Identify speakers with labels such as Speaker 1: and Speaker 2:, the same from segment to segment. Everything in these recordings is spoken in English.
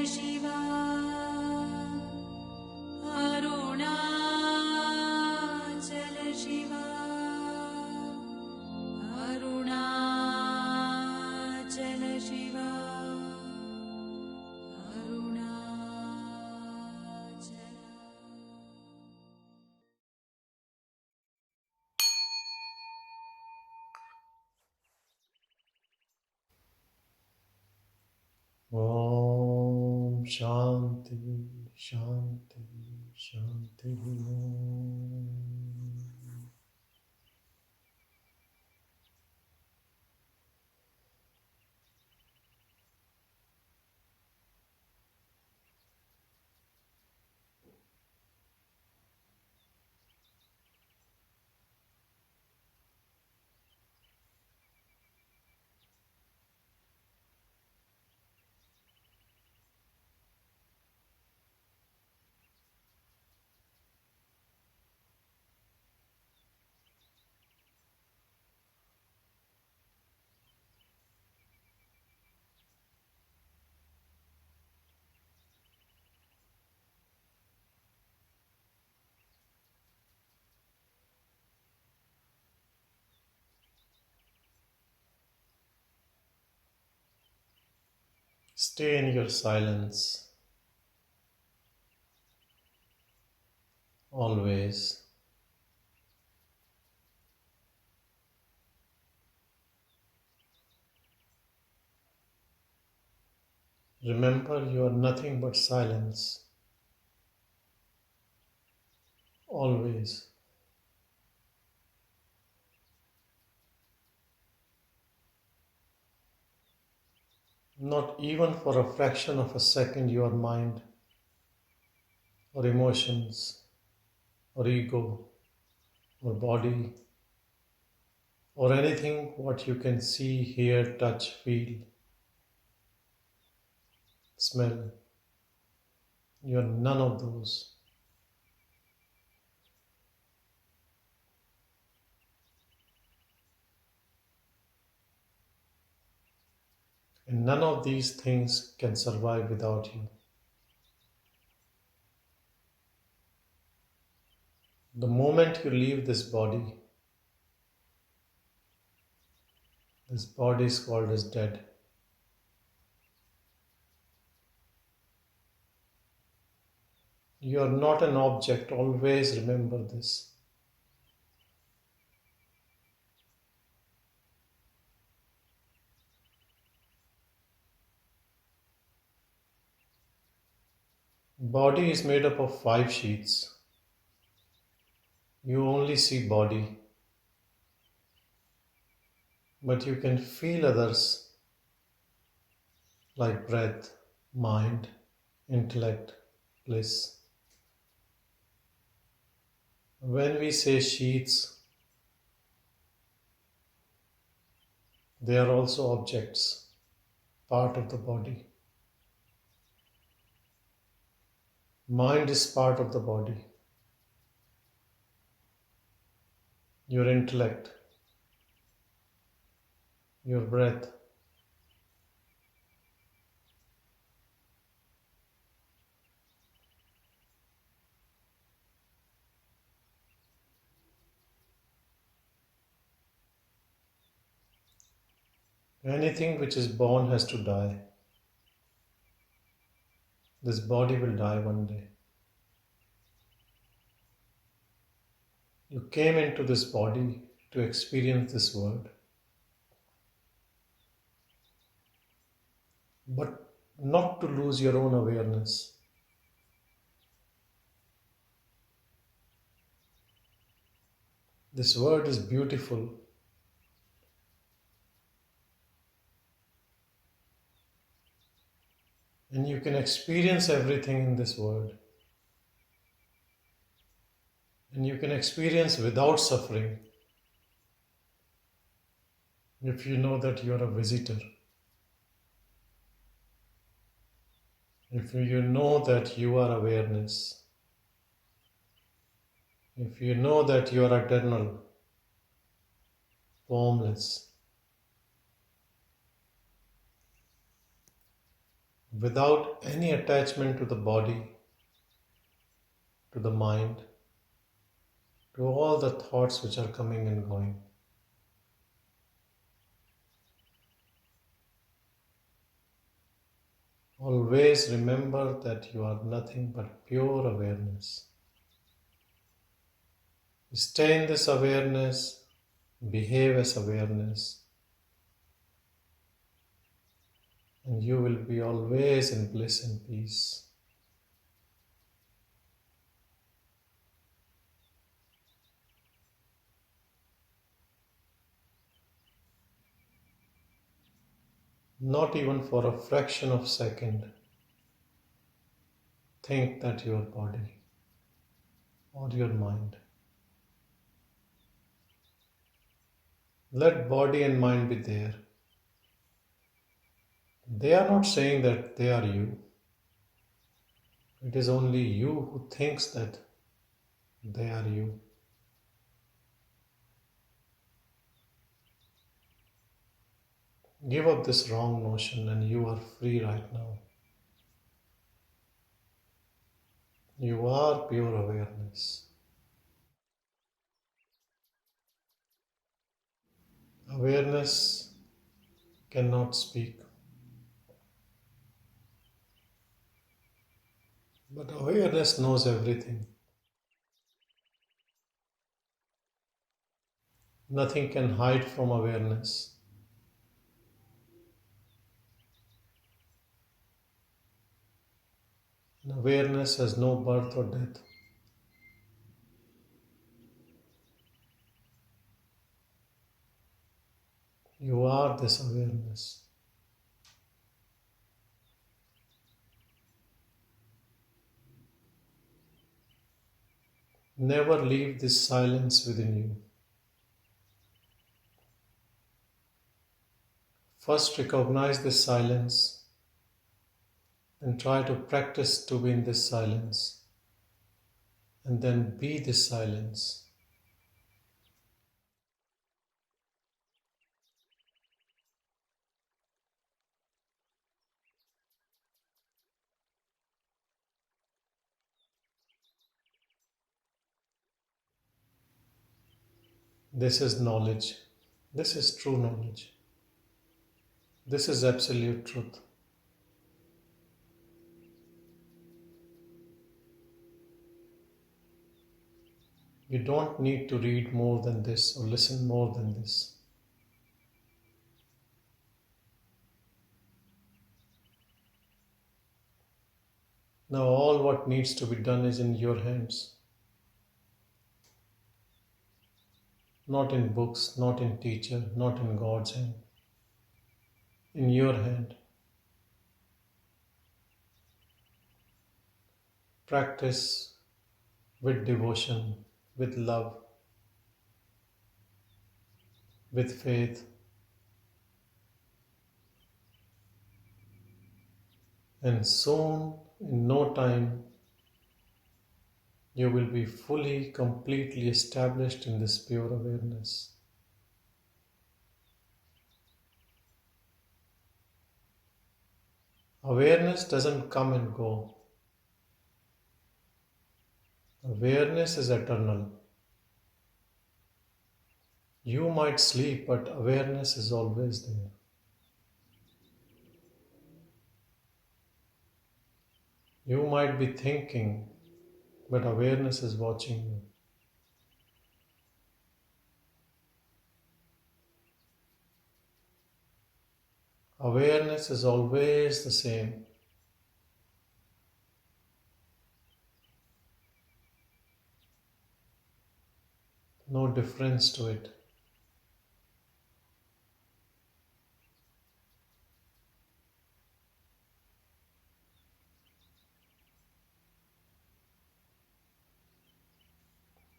Speaker 1: Shiva, Arunachala Shiva, Arunachala Shiva, Arunachala.
Speaker 2: Om Shanti, Shanti, Shanti. Om. Stay in your silence, always. Remember, you are nothing but silence, always. Not even for a fraction of a second, your mind or emotions or ego or body or anything what you can see, hear, touch, feel, smell. You are none of those. And none of these things can survive without you. The moment you leave this body is called as dead. You are not an object, always remember this. Body is made up of 5 sheets. You only see body, but you can feel others like breath, mind, intellect, bliss. When we say sheets, they are also objects, part of the body. Mind is part of the body. Your intellect, your breath, anything which is born has to die. This body will die one day. You came into this body to experience this world, but not to lose your own awareness. This world is beautiful. And you can experience everything in this world. And you can experience without suffering if you know that you are a visitor. If you know that you are awareness. If you know that you are eternal, formless, without any attachment to the body, to the mind, to all the thoughts which are coming and going. Always remember that you are nothing but pure awareness. Stay in this awareness, behave as awareness, and you will be always in bliss and peace. Not even for a fraction of a second, think that your body or your mind. Let body and mind be there. They are not saying that they are you. It is only you who thinks that they are you. Give up this wrong notion and you are free right now. You are pure awareness. Awareness cannot speak, but awareness knows everything. Nothing can hide from awareness. And awareness has no birth or death. You are this awareness. Never leave this silence within you. First recognize this silence and try to practice to be in this silence, and then be this silence. This is knowledge. This is true knowledge. This is absolute truth. You don't need to read more than this or listen more than this. Now all what needs to be done is in your hands. Not in books, not in teacher, not in God's hand. In your hand. Practice with devotion, with love, with faith, and soon, in no time, you will be fully, completely established in this pure awareness. Awareness doesn't come and go. Awareness is eternal. You might sleep, but awareness is always there. You might be thinking, but awareness is watching you. Awareness is always the same. No difference to it.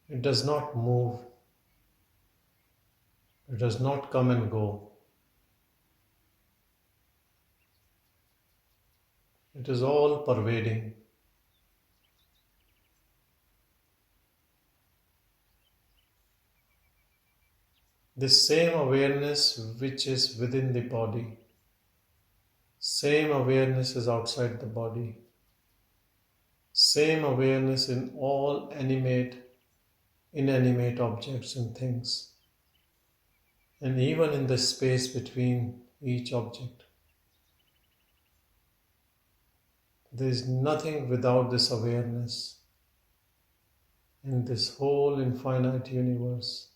Speaker 2: It does not move. It does not come and go. It is all pervading. This same awareness which is within the body, Same awareness is outside the body. Same awareness in all animate, inanimate objects and things, and even in the space between each object. There is nothing without this awareness in this whole infinite universe.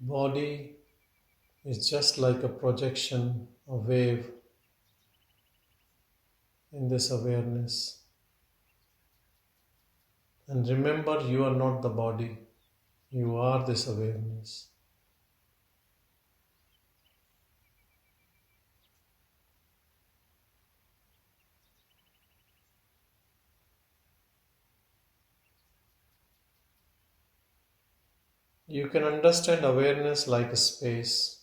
Speaker 2: Body is just like a projection, a wave in this awareness. And remember, you are not the body, you are this awareness. You can understand awareness like a space.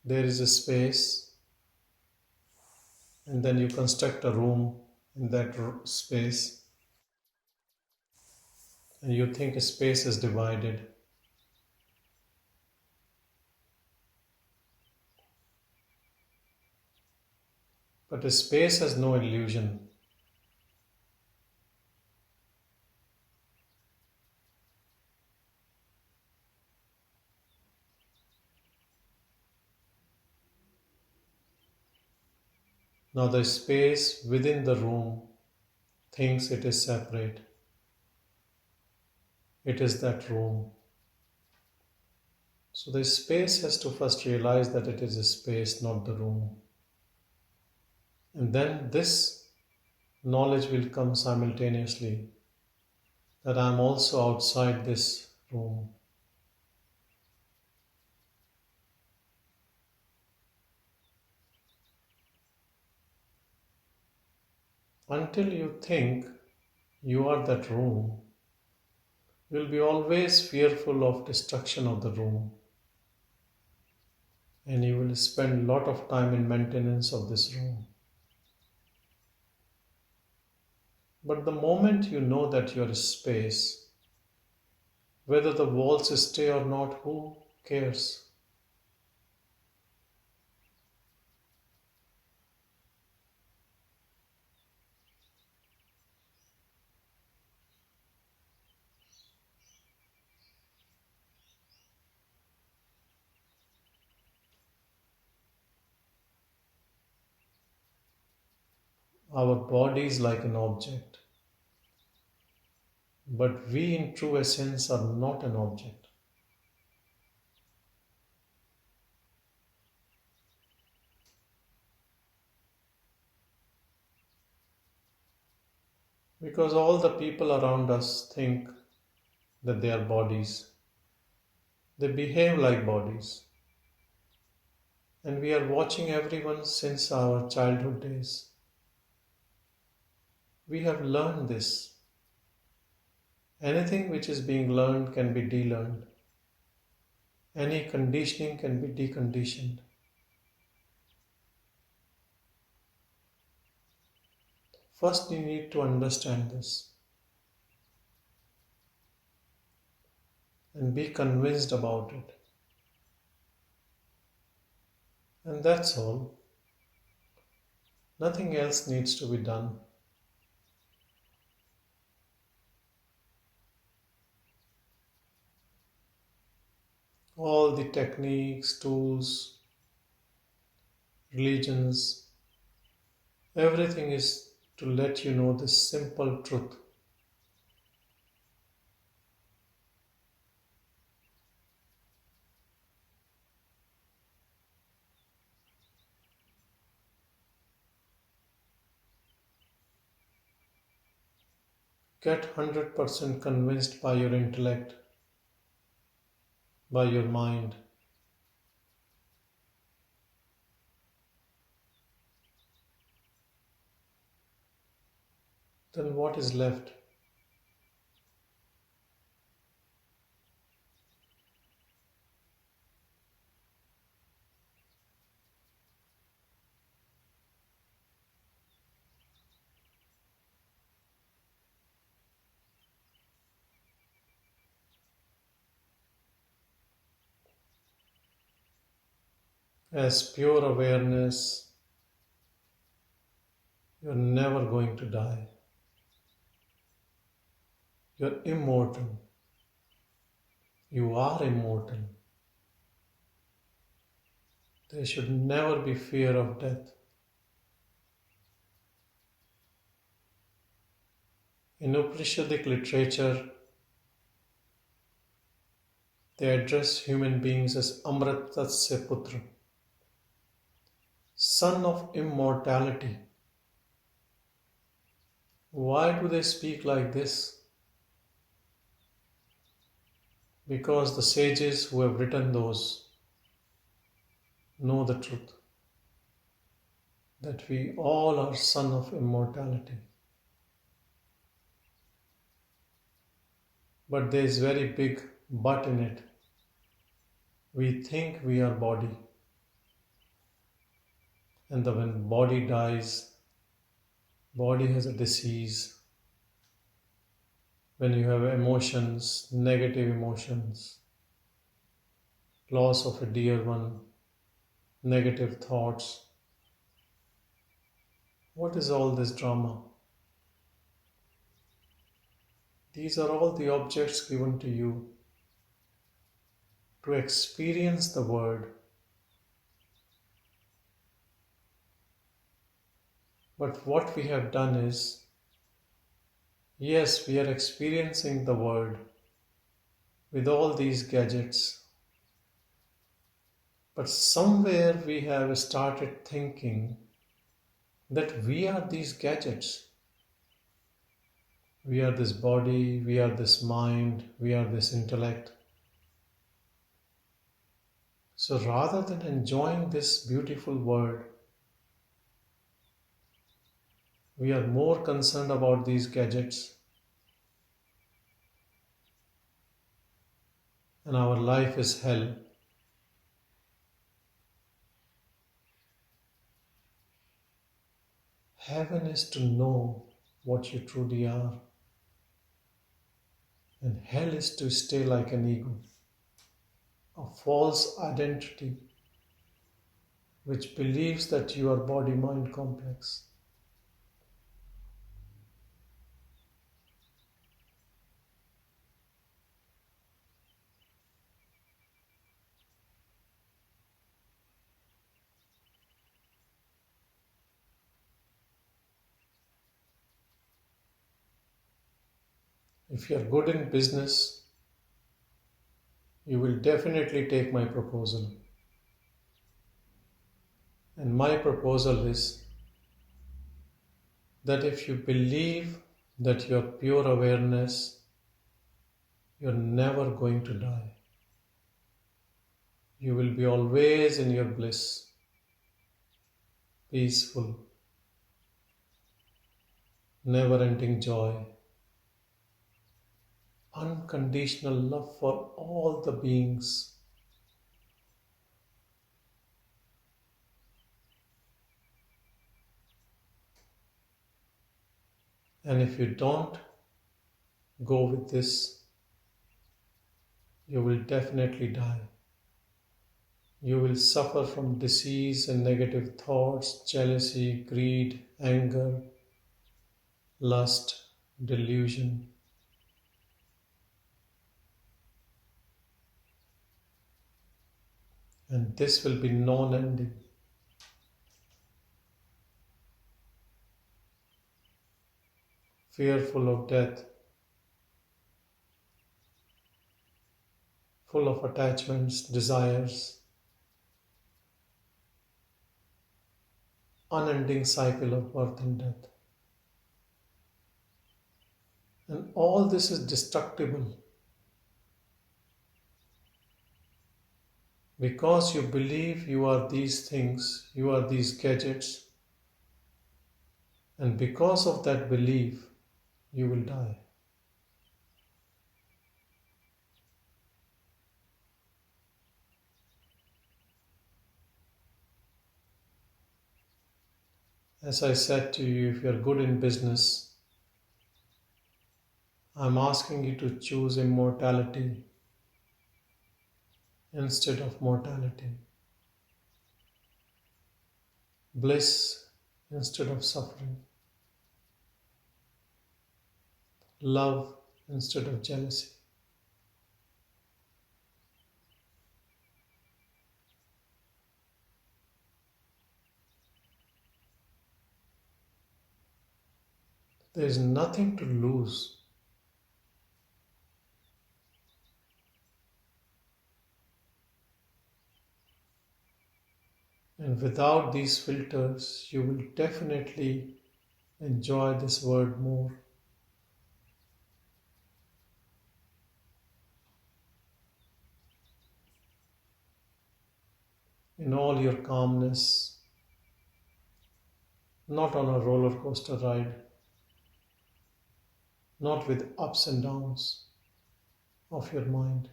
Speaker 2: There is a space, and then you construct a room in that space, and you think a space is divided. But a space has no illusion. Now, the space within the room thinks it is separate. It is that room. So, the space has to first realize that it is a space, not the room. And then this knowledge will come simultaneously that I am also outside this room. Until you think you are that room, you will be always fearful of destruction of the room. And you will spend a lot of time in maintenance of this room. But the moment you know that you are a space, whether the walls stay or not, who cares? Our body is like an object, but we in true essence are not an object. Because all the people around us think that they are bodies. They behave like bodies. And we are watching everyone since our childhood days. We have learned this. Anything which is being learned can be de-learned. Any conditioning can be deconditioned. First, you need to understand this and be convinced about it. And that's all. Nothing else needs to be done. All the techniques, tools, religions, everything is to let you know this simple truth. Get 100% convinced by your intellect, by your mind. Then what is left? as pure awareness, you're never going to die. You're immortal. You are immortal. There should never be fear of death. In Upanishadic literature, they address human beings as Amritasya Putra, son of immortality. Why do they speak like this? Because the sages who have written those know the truth, that we all are son of immortality. But there is very big but in it. We think we are body, and when body dies, body has a disease. When you have emotions, negative emotions, loss of a dear one, negative thoughts, what is all this drama? These are all the objects given to you to experience the word. But what we have done is, yes, we are experiencing the word with all these gadgets, but somewhere we have started thinking that we are these gadgets. We are this body, we are this mind, we are this intellect. So rather than enjoying this beautiful word, we are more concerned about these gadgets, and our life is hell. Heaven is to know what you truly are, and hell is to stay like an ego, a false identity which believes that you are body-mind complex. If you are good in business, you will definitely take my proposal. And my proposal is that if you believe that you are pure awareness, you're never going to die. You will be always in your bliss, peaceful, never-ending joy, unconditional love for all the beings. And if you don't go with this, you will definitely die. You will suffer from disease and negative thoughts, jealousy, greed, anger, lust, delusion. And this will be non-ending. Fearful of death, full of attachments, desires, unending cycle of birth and death. And all this is destructible because you believe you are these things, you are these gadgets, and because of that belief, you will die. As I said to you, if you are good in business, I'm asking you to choose immortality instead of mortality. bliss instead of suffering, love instead of jealousy. There is nothing to lose. And without these filters, you will definitely enjoy this world more. In all your calmness, not on a roller coaster ride, not with ups and downs of your mind.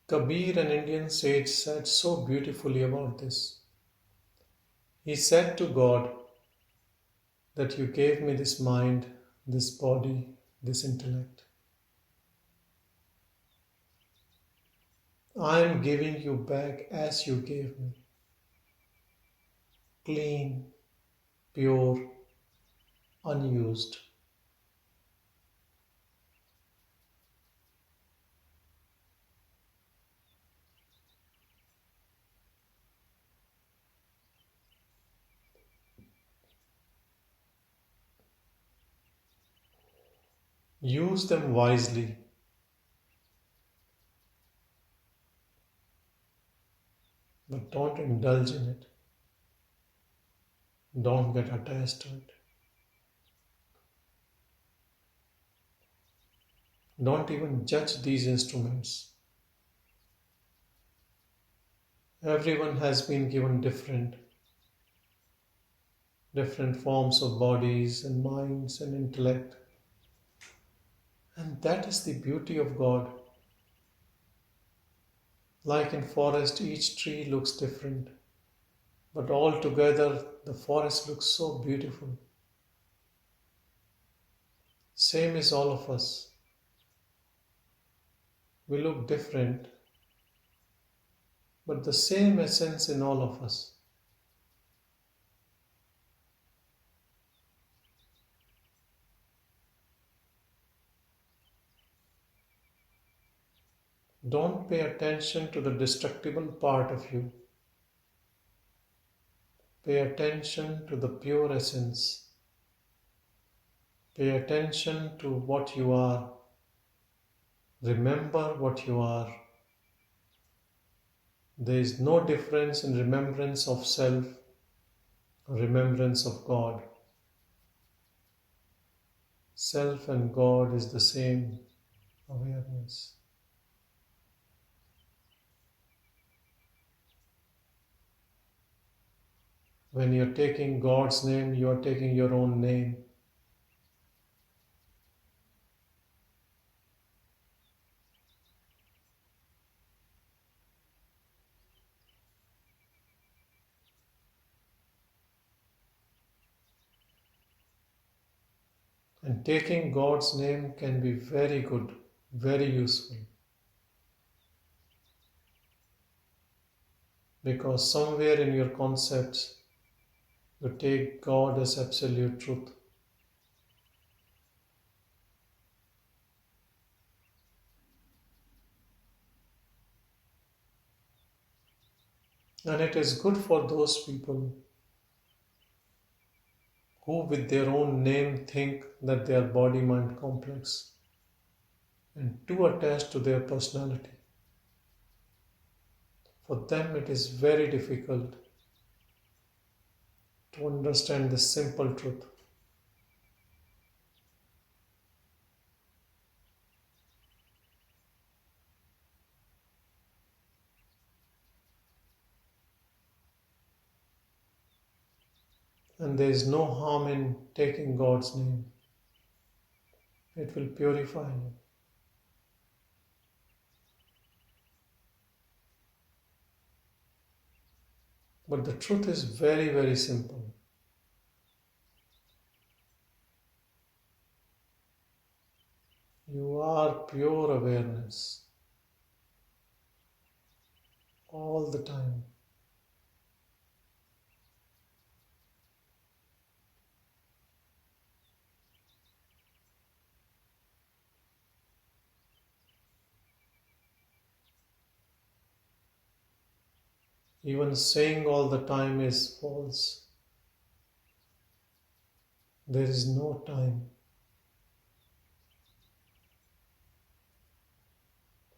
Speaker 2: Kabir, an Indian sage, said so beautifully about this. He said to God that you gave me this mind, this body, this intellect. I am giving you back as you gave me. Clean, pure, unused. Use them wisely. But don't indulge in it. Don't get attached to it. Don't even judge these instruments. Everyone has been given different forms of bodies and minds and intellect. And that is the beauty of God. Like in forest, each tree looks different, but all together the forest looks so beautiful. Same is all of us. We look different, but the same essence in all of us. Don't pay attention to the destructible part of you. Pay attention to the pure essence. Pay attention to what you are. Remember what you are. There is no difference in remembrance of self or remembrance of God. Self and God is the same awareness. When you're taking God's name, you are taking your own name. And taking God's name can be very good, very useful. Because somewhere in your concepts, you take God as absolute truth. And it is good for those people who with their own name think that they are body-mind complex and too attached to their personality. For them it is very difficult to understand this simple truth. And there is no harm in taking God's name. It will purify you. But the truth is very, very simple. You are pure awareness. all the time. Even saying all the time is false. There is no time.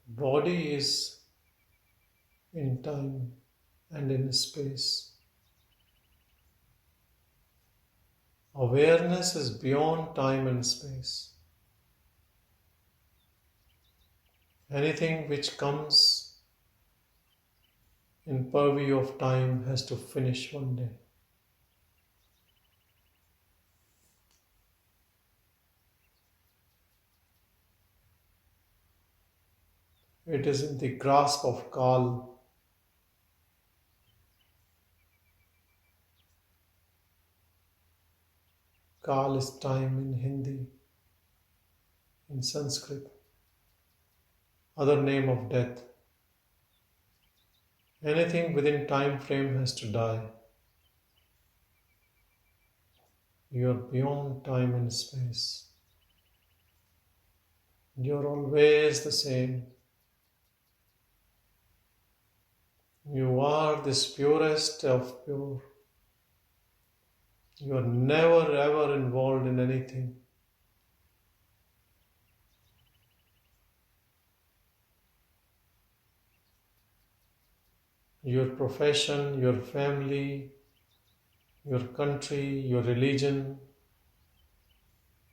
Speaker 2: Body is in time and in space. Awareness is beyond time and space. Anything which comes in purview of time has to finish one day. It is in the grasp of Kal. Kal is time in Hindi, in Sanskrit. Other name of death. Anything within time frame has to die. You are beyond time and space. You are always the same. You are this purest of pure. You are never ever involved in anything. Your profession, your family, your country, your religion,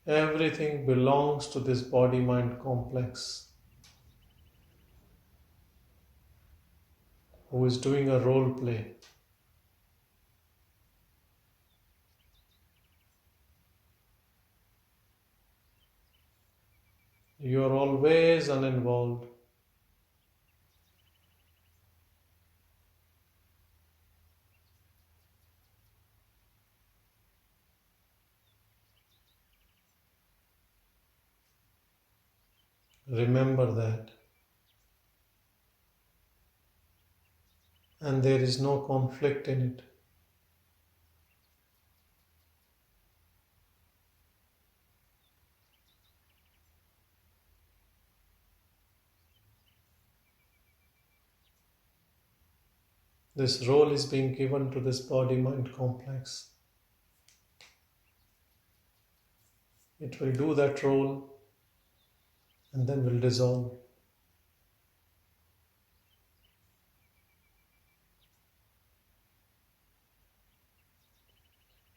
Speaker 2: everything belongs to this body-mind complex who is doing a role play. You are always uninvolved. Remember that. And there is no conflict in it. This role is being given to this body-mind complex. It will do that role and then will dissolve.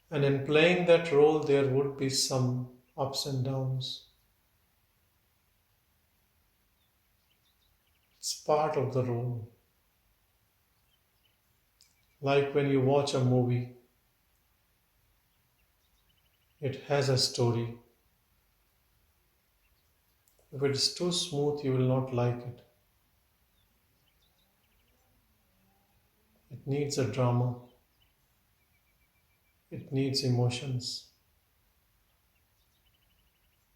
Speaker 2: And in playing that role, there would be some ups and downs. It's part of the role. Like when you watch a movie, it has a story. If it is too smooth, you will not like it. It needs a drama. It needs emotions.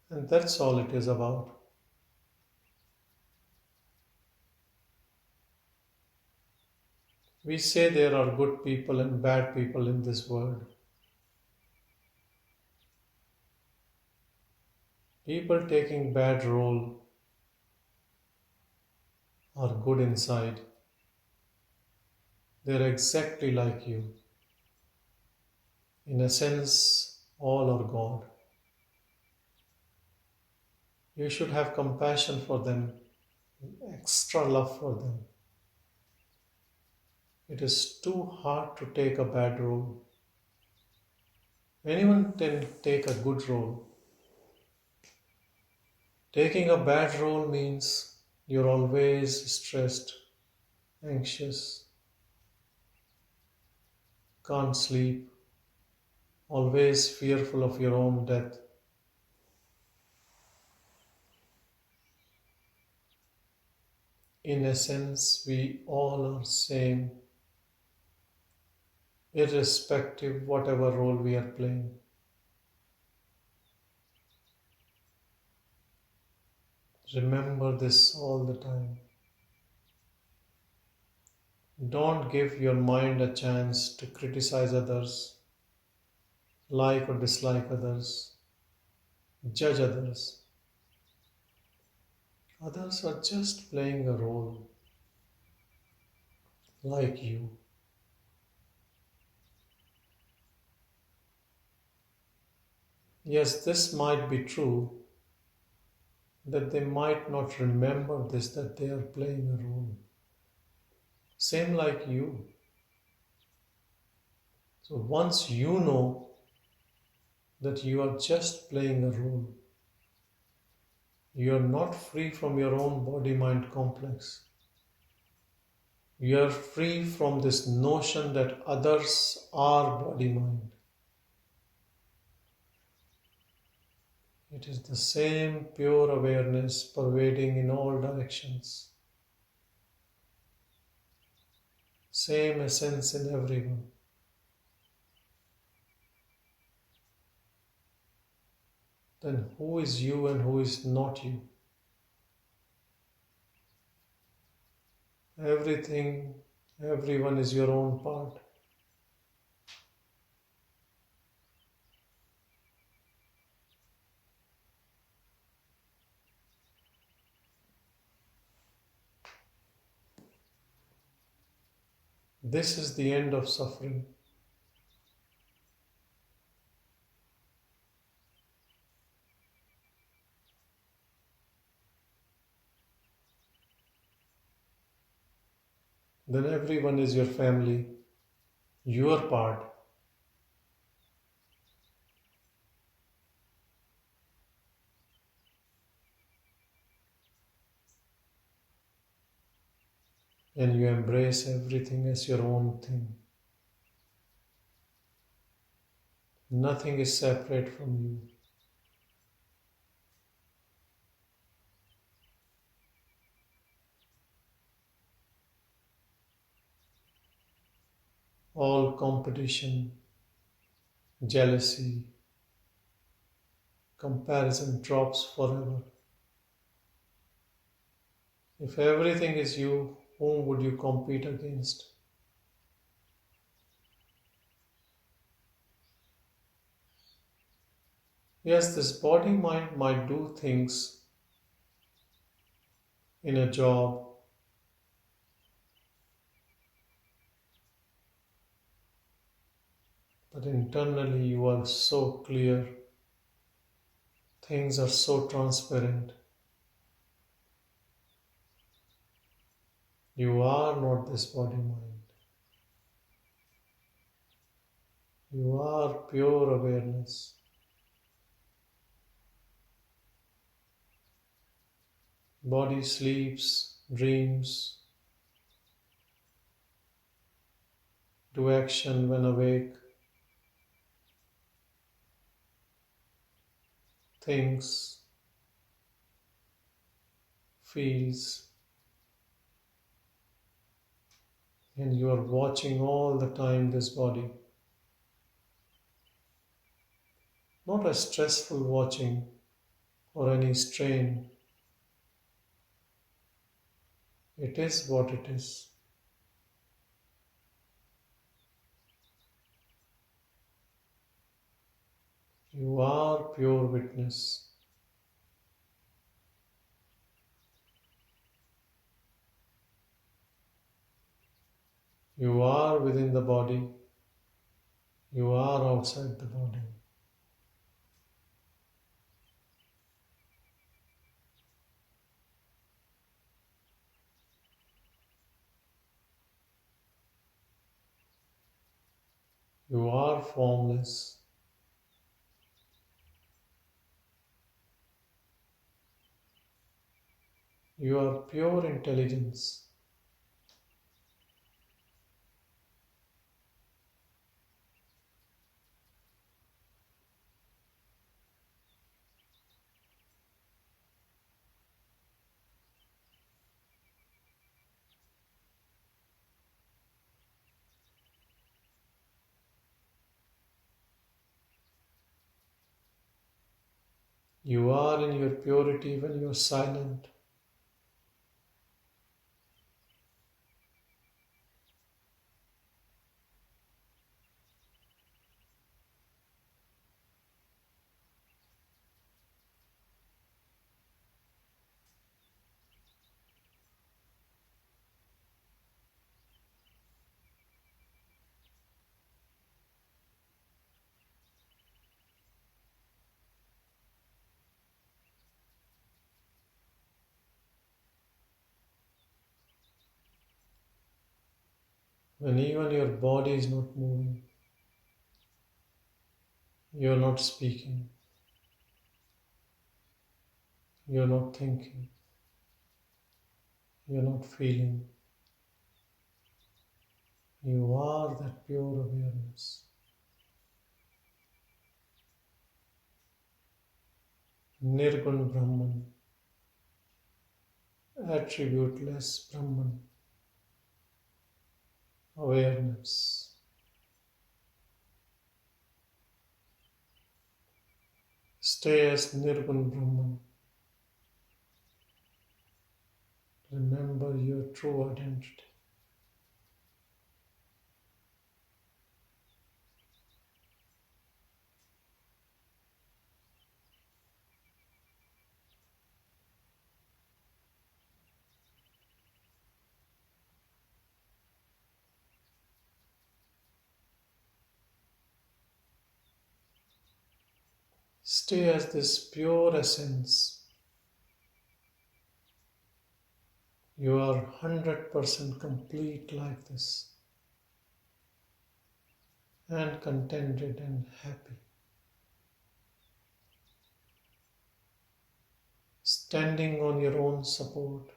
Speaker 2: And that's all it is about. We say there are good people and bad people in this world. People taking bad role are good inside. They're exactly like you. In a sense, all are God. You should have compassion for them, extra love for them. It is too hard to take a bad role. Anyone can take a good role. Taking a bad role means you're always stressed, anxious, can't sleep, always fearful of your own death. In essence, we all are same, irrespective whatever role we are playing. Remember this all the time. Don't give your mind a chance to criticize others, like or dislike others, judge others. Others are just playing a role like you. Yes, this might be true that they might not remember this, that they are playing a role. Same like you. So once you know that you are just playing a role, you are not free from your own body mind complex. You are free from this notion that others are body mind. It is the same pure awareness pervading in all directions. Same essence in everyone. Then who is you and who is not you? Everything, everyone is your own part. This is the end of suffering. Then everyone is your family, your part. And you embrace everything as your own thing. Nothing is separate from you. All competition, jealousy, comparison drops forever. If everything is you, whom would you compete against? Yes, this body mind might do things in a job, but internally you are so clear, things are so transparent. You are not this body mind. You are pure awareness. Body sleeps, dreams, do action when awake, thinks, feels, and you are watching all the time this body. Not a stressful watching or any strain. It is what it is. You are pure witness. You are within the body. You are outside the body. You are formless. You are pure intelligence. You are in your purity when you are silent. when even your body is not moving, you're not speaking, you're not thinking, you're not feeling. You are that pure awareness. Nirgun Brahman, attributeless Brahman, awareness. Stay as Nirgun Brahman. Remember your true identity. Stay as this pure essence. You are 100% complete like this, and contented and happy. Standing on your own support.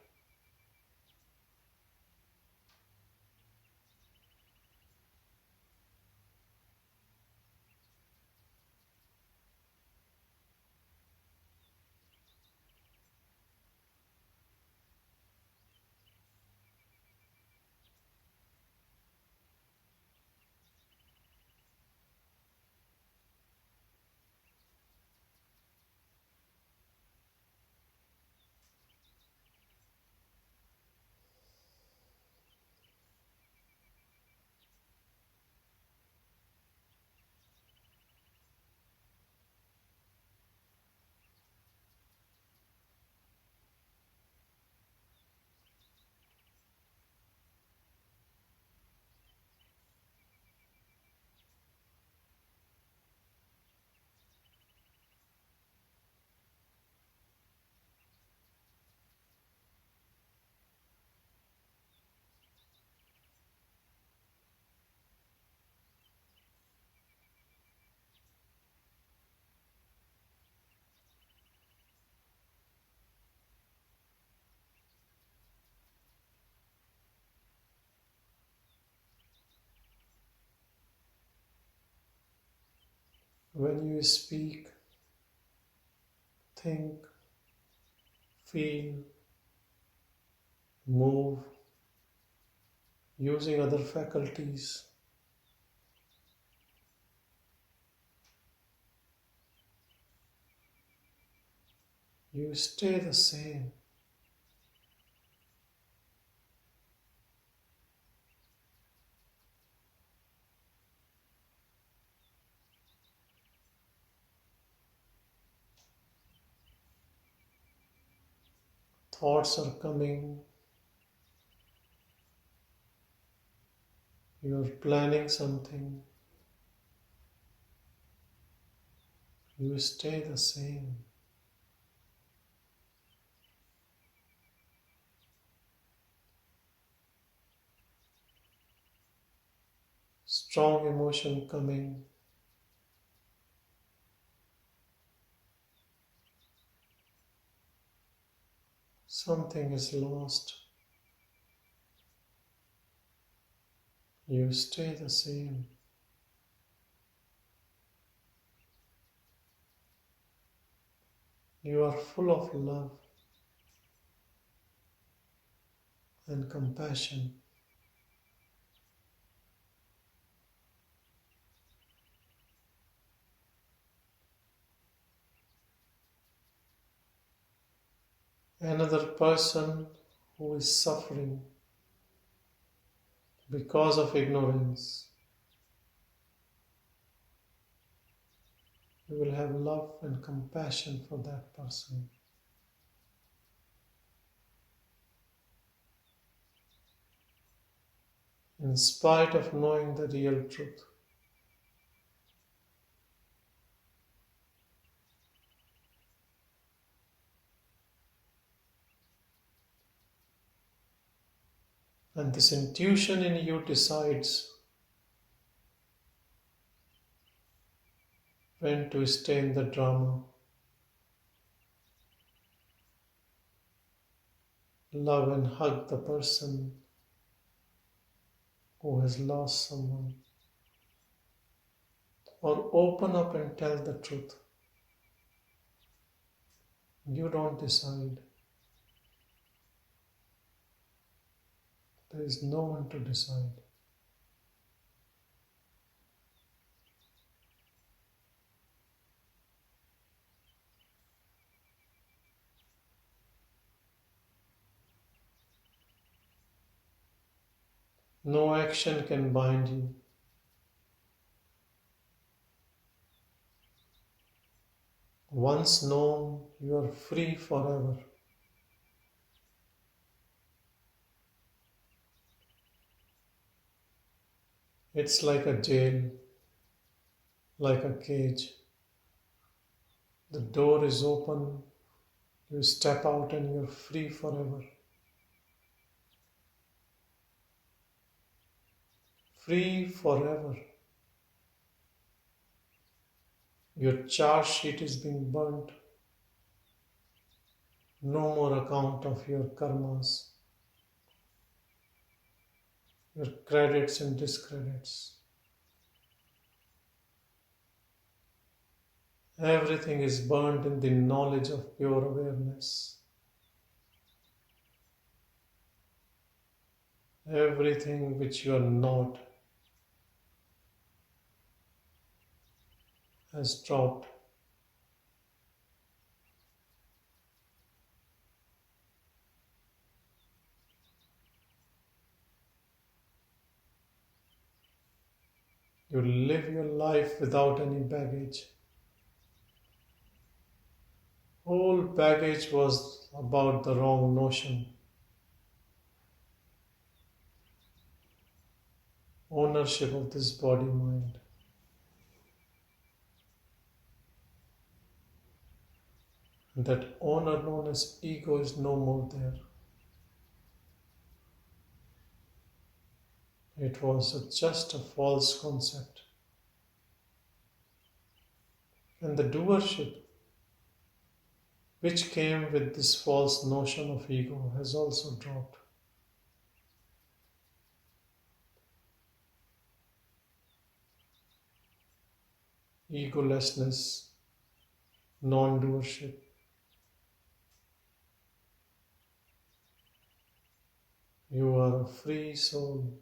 Speaker 2: When you speak, think, feel, move, using other faculties, you stay the same. Thoughts are coming, you're planning something, you stay the same. Strong emotion coming, something is lost, you stay the same. You are full of love and compassion. Another person who is suffering because of ignorance, you will have love and compassion for that person. In spite of knowing the real truth. And this intuition in you decides when to stay in the drama, love and hug the person who has lost someone, or open up and tell the truth. You don't decide. There is no one to decide. No action can bind you. Once known, you are free forever. It's like a jail, like a cage. The door is open, you step out and you're free forever. Free forever. Your charge sheet is being burnt. No more account of your karmas, your credits and discredits. Everything is burnt in the knowledge of pure awareness. Everything which you are not has dropped. You live your life without any baggage. Whole baggage was about the wrong notion. Ownership of this body-mind. And that owner known as ego is no more there. It was just a false concept. And the doership, which came with this false notion of ego, has also dropped. Egolessness, non-doership. You are a free soul.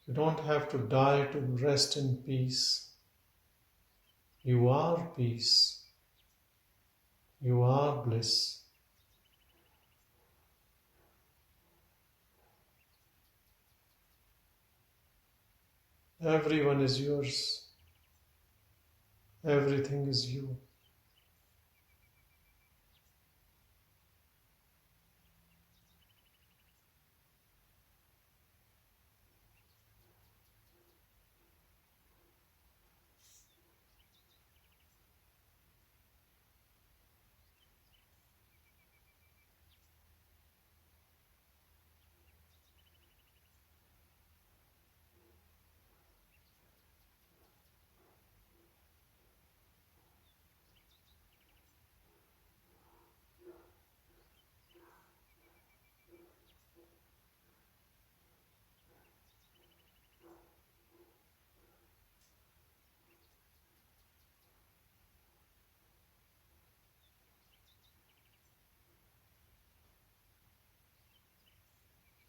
Speaker 2: You don't have to die to rest in peace. You are peace. You are bliss. Everyone is yours. Everything is you.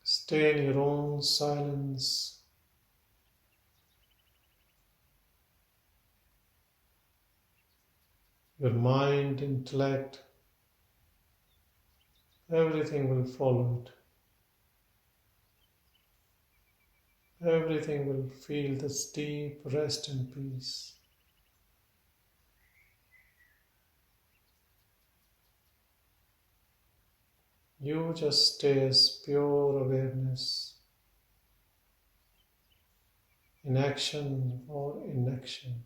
Speaker 2: Stay in your own silence. Your mind, intellect, everything will follow it. Everything will feel this deep rest and peace. You just stay as pure awareness, in action or inaction.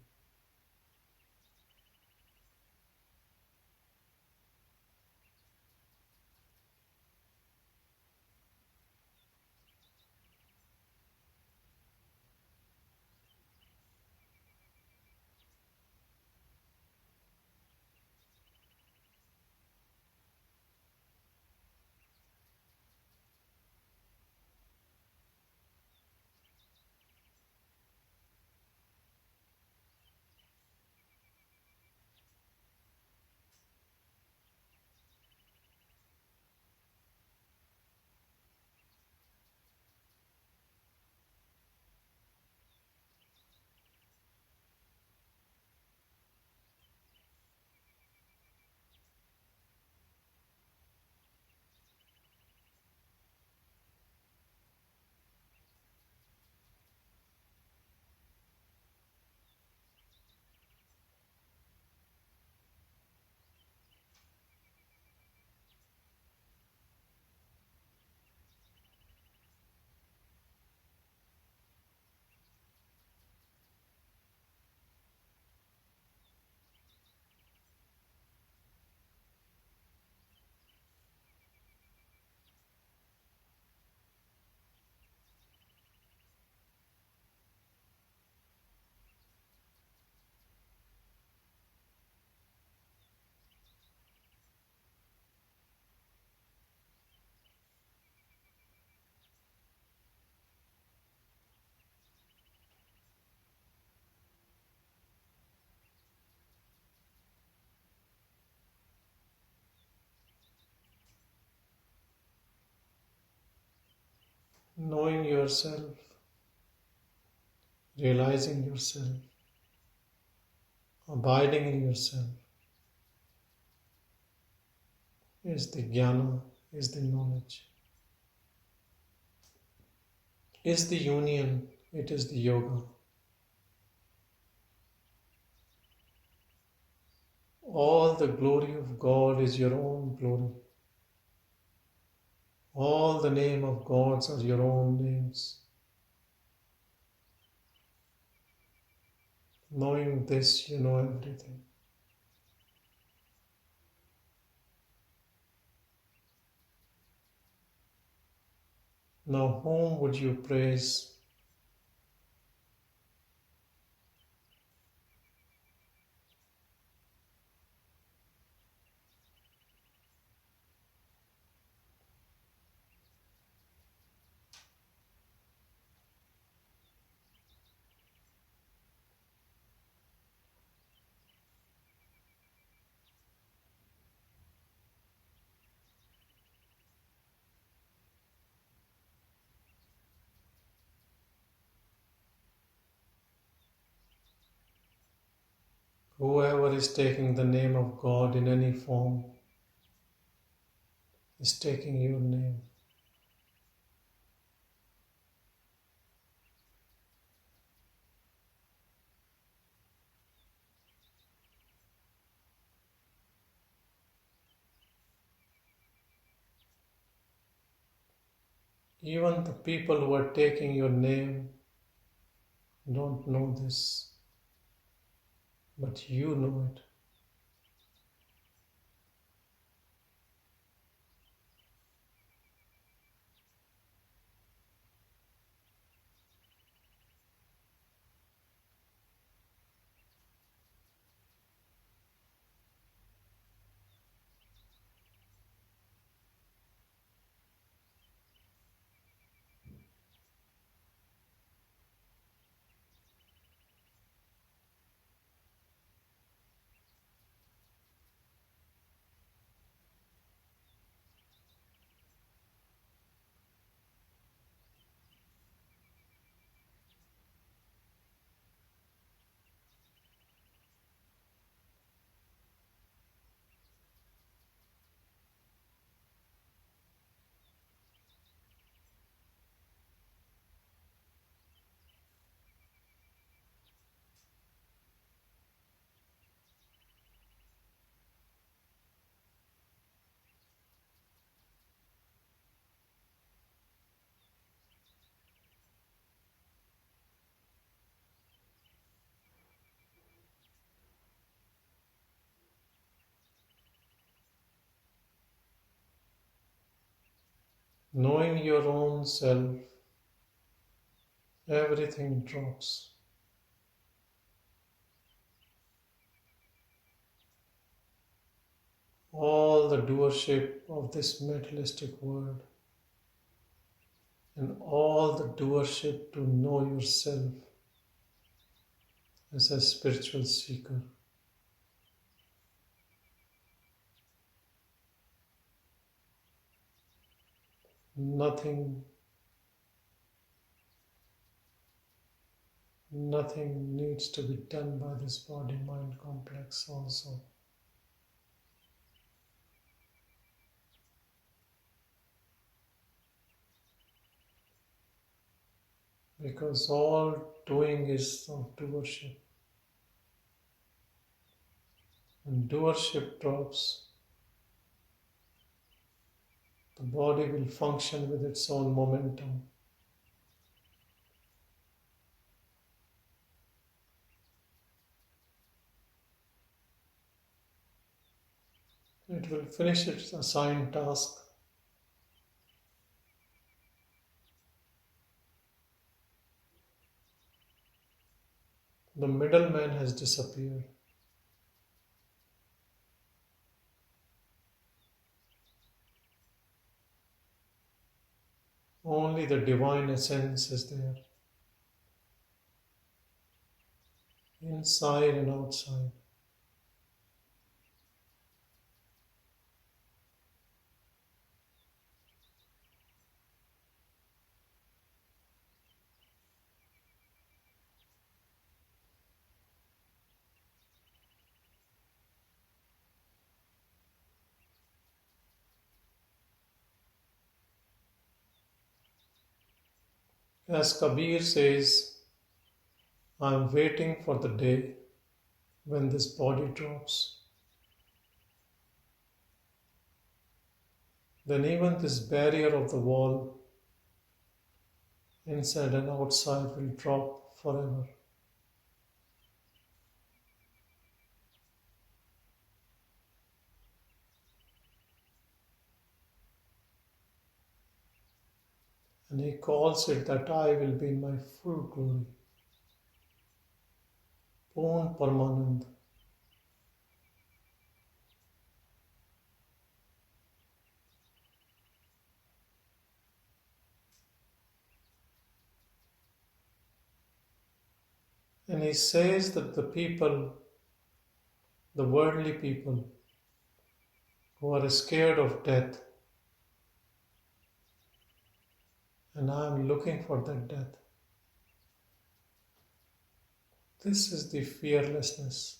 Speaker 2: Knowing yourself, realizing yourself, abiding in yourself is the jnana, is the knowledge, is the union, it is the yoga. All the glory of God is your own glory. All the name of gods are your own names. Knowing this, you know everything. Now, whom would you praise? Whoever is taking the name of God in any form is taking your name. Even the people who are taking your name don't know this, but you know it. Knowing your own self, everything drops. All the doership of this materialistic world and all the doership to know yourself as a spiritual seeker. Nothing needs to be done by this body-mind complex also. Because all doing is of doership. When doership drops, the body will function with its own momentum. It will finish its assigned task. The middleman has disappeared. Only the divine essence is there, inside and outside. As Kabir says, I am waiting for the day when this body drops. Then even this barrier of the wall, inside and outside, will drop forever. And he calls it that I will be in my full glory. Purn Paramanand. And he says that the people, the worldly people, who are scared of death, and I am looking for that death. This is the fearlessness.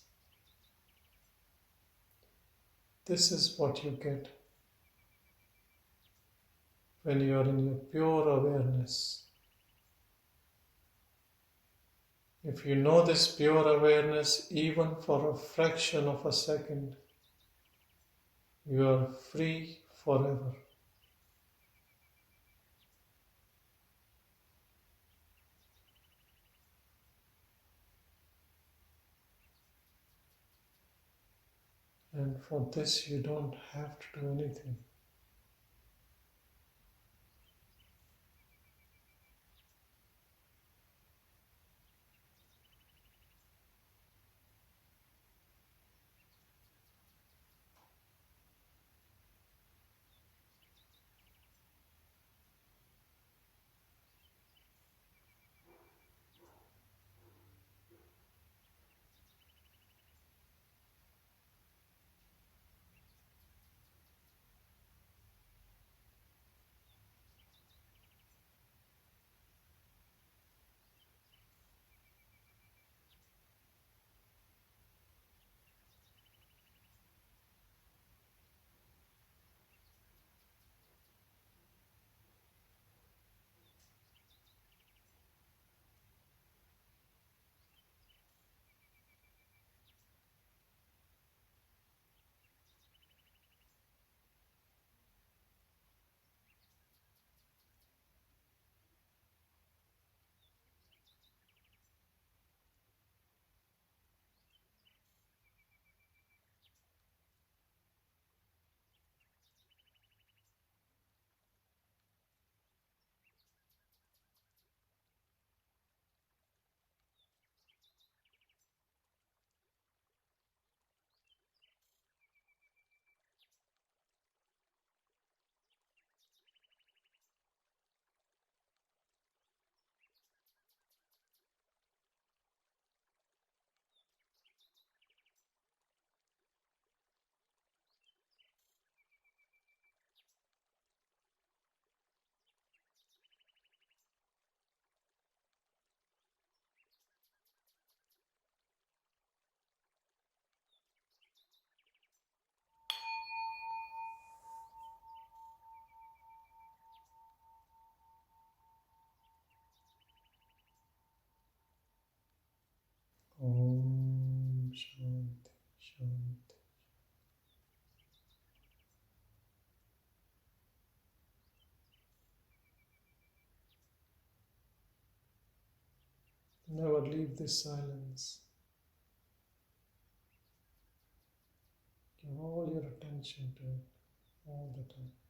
Speaker 2: This is what you get when you are in your pure awareness. If you know this pure awareness even for a fraction of a second, you are free forever. And for this, you don't have to do anything. Om Shanti Shanti. Never leave this silence. Give all your attention to it all the time.